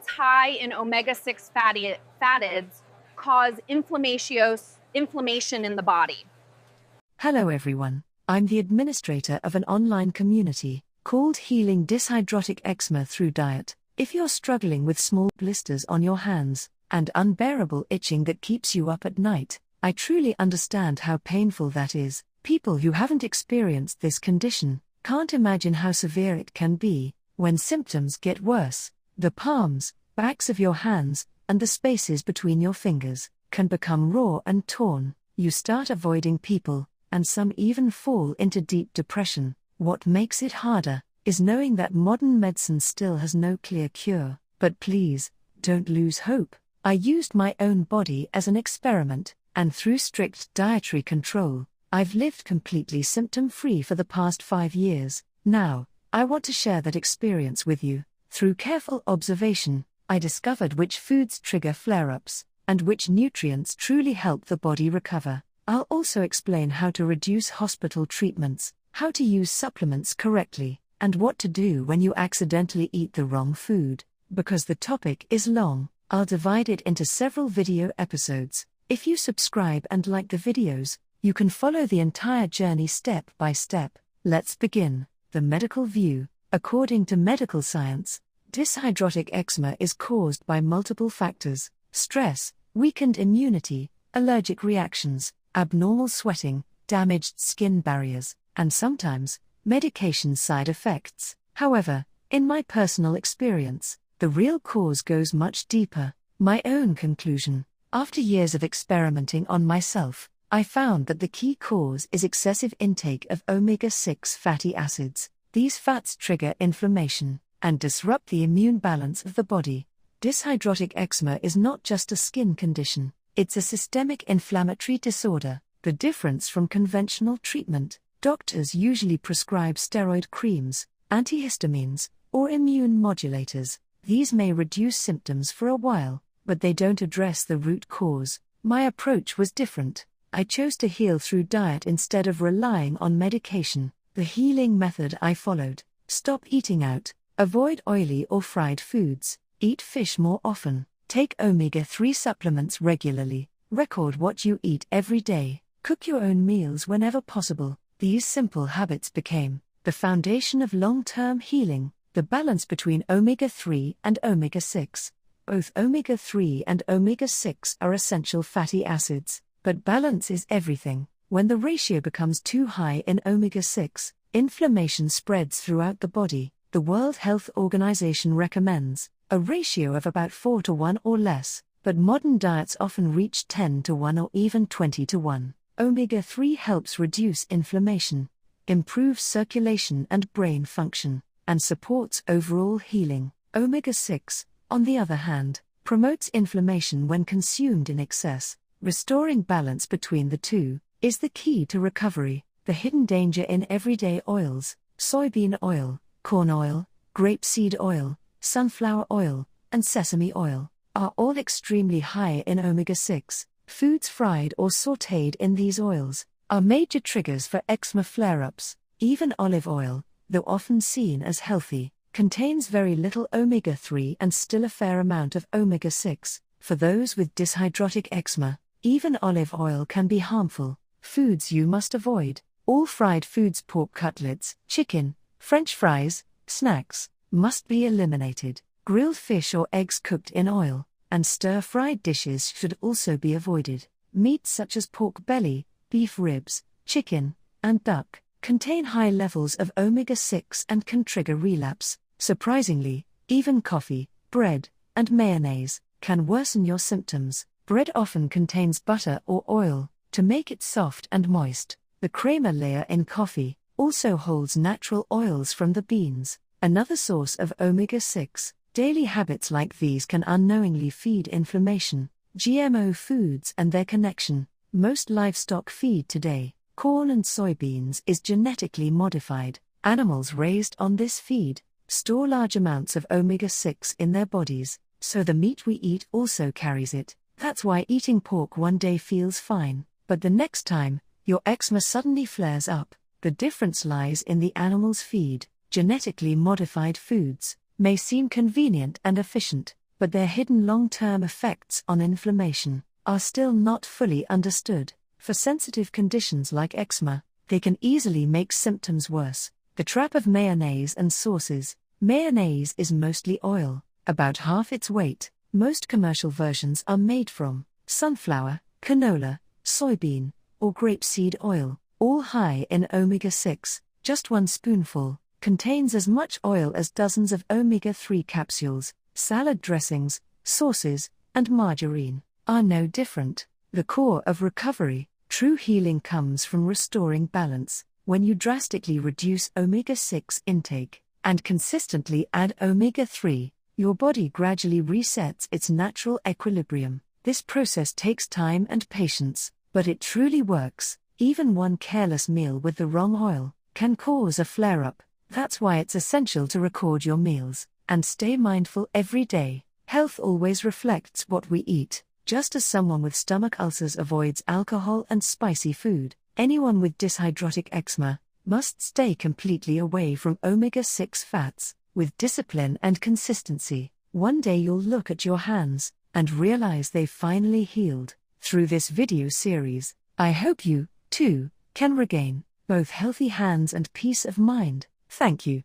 Foods high in omega-6 fatty acids cause inflammation in the body. Hello everyone, I'm the administrator of an online community called Healing Dyshidrotic Eczema Through Diet. If you're struggling with small blisters on your hands and unbearable itching that keeps you up at night, I truly understand how painful that is. People who haven't experienced this condition can't imagine how severe it can be. When symptoms get worse, the palms, backs of your hands, and the spaces between your fingers can become raw and torn. You start avoiding people, and some even fall into deep depression. What makes it harder is knowing that modern medicine still has no clear cure. But please, don't lose hope. I used my own body as an experiment, and through strict dietary control, I've lived completely symptom-free for the past 5 years. Now, I want to share that experience with you. Through careful observation, I discovered which foods trigger flare-ups, and which nutrients truly help the body recover. I'll also explain how to reduce hospital treatments, how to use supplements correctly, and what to do when you accidentally eat the wrong food. Because the topic is long, I'll divide it into several video episodes. If you subscribe and like the videos, you can follow the entire journey step by step. Let's begin. The medical view. According to medical science, dyshidrotic eczema is caused by multiple factors: stress, weakened immunity, allergic reactions, abnormal sweating, damaged skin barriers, and sometimes, medication side effects. However, in my personal experience, the real cause goes much deeper. My own conclusion: after years of experimenting on myself, I found that the key cause is excessive intake of omega-6 fatty acids. These fats trigger inflammation and disrupt the immune balance of the body. Dyshidrotic eczema is not just a skin condition, it's a systemic inflammatory disorder. The difference from conventional treatment: doctors usually prescribe steroid creams, antihistamines, or immune modulators. These may reduce symptoms for a while, but they don't address the root cause. My approach was different. I chose to heal through diet instead of relying on medication. The healing method I followed: stop eating out, avoid oily or fried foods, eat fish more often, take omega-3 supplements regularly, record what you eat every day, cook your own meals whenever possible. These simple habits became the foundation of long-term healing. The balance between omega-3 and omega-6. Both omega-3 and omega-6 are essential fatty acids, but balance is everything. When the ratio becomes too high in omega-6, inflammation spreads throughout the body. The World Health Organization recommends a ratio of about 4 to 1 or less, but modern diets often reach 10 to 1 or even 20 to 1. Omega-3 helps reduce inflammation, improves circulation and brain function, and supports overall healing. Omega-6, on the other hand, promotes inflammation when consumed in excess. Restoring balance between the two is the key to recovery. The hidden danger in everyday oils: soybean oil, corn oil, grapeseed oil, sunflower oil, and sesame oil, are all extremely high in omega-6. Foods fried or sautéed in these oils are major triggers for eczema flare-ups. Even olive oil, though often seen as healthy, contains very little omega-3 and still a fair amount of omega-6. For those with dyshidrotic eczema, even olive oil can be harmful. Foods you must avoid: all fried foods, pork cutlets, chicken, French fries, snacks, must be eliminated. Grilled fish or eggs cooked in oil, and stir-fried dishes should also be avoided. Meats such as pork belly, beef ribs, chicken, and duck contain high levels of omega-6 and can trigger relapse. Surprisingly, even coffee, bread, and mayonnaise can worsen your symptoms. Bread often contains butter or oil to make it soft and moist. The creamer layer in coffee also holds natural oils from the beans, another source of omega-6. Daily habits like these can unknowingly feed inflammation. GMO foods and their connection. Most livestock feed today, corn and soybeans, is genetically modified. Animals raised on this feed store large amounts of omega-6 in their bodies, so the meat we eat also carries it. That's why eating pork one day feels fine, but the next time, your eczema suddenly flares up. The difference lies in the animal's feed. Genetically modified foods may seem convenient and efficient, but their hidden long-term effects on inflammation are still not fully understood. For sensitive conditions like eczema, they can easily make symptoms worse. The trap of mayonnaise and sauces. Mayonnaise is mostly oil, about half its weight. Most commercial versions are made from sunflower, canola, soybean, or grapeseed oil, all high in omega-6. Just one spoonful contains as much oil as dozens of omega-3 capsules. Salad dressings, sauces, and margarine are no different. The core of recovery, true healing, comes from restoring balance. When you drastically reduce omega-6 intake and consistently add omega-3, your body gradually resets its natural equilibrium. This process takes time and patience, but it truly works. Even one careless meal with the wrong oil can cause a flare-up. That's why it's essential to record your meals and stay mindful every day. Health always reflects what we eat. Just as someone with stomach ulcers avoids alcohol and spicy food, anyone with dyshidrotic eczema must stay completely away from omega-6 fats. With discipline and consistency, one day you'll look at your hands and realize they've finally healed. Through this video series, I hope you, too, can regain both healthy hands and peace of mind. Thank you.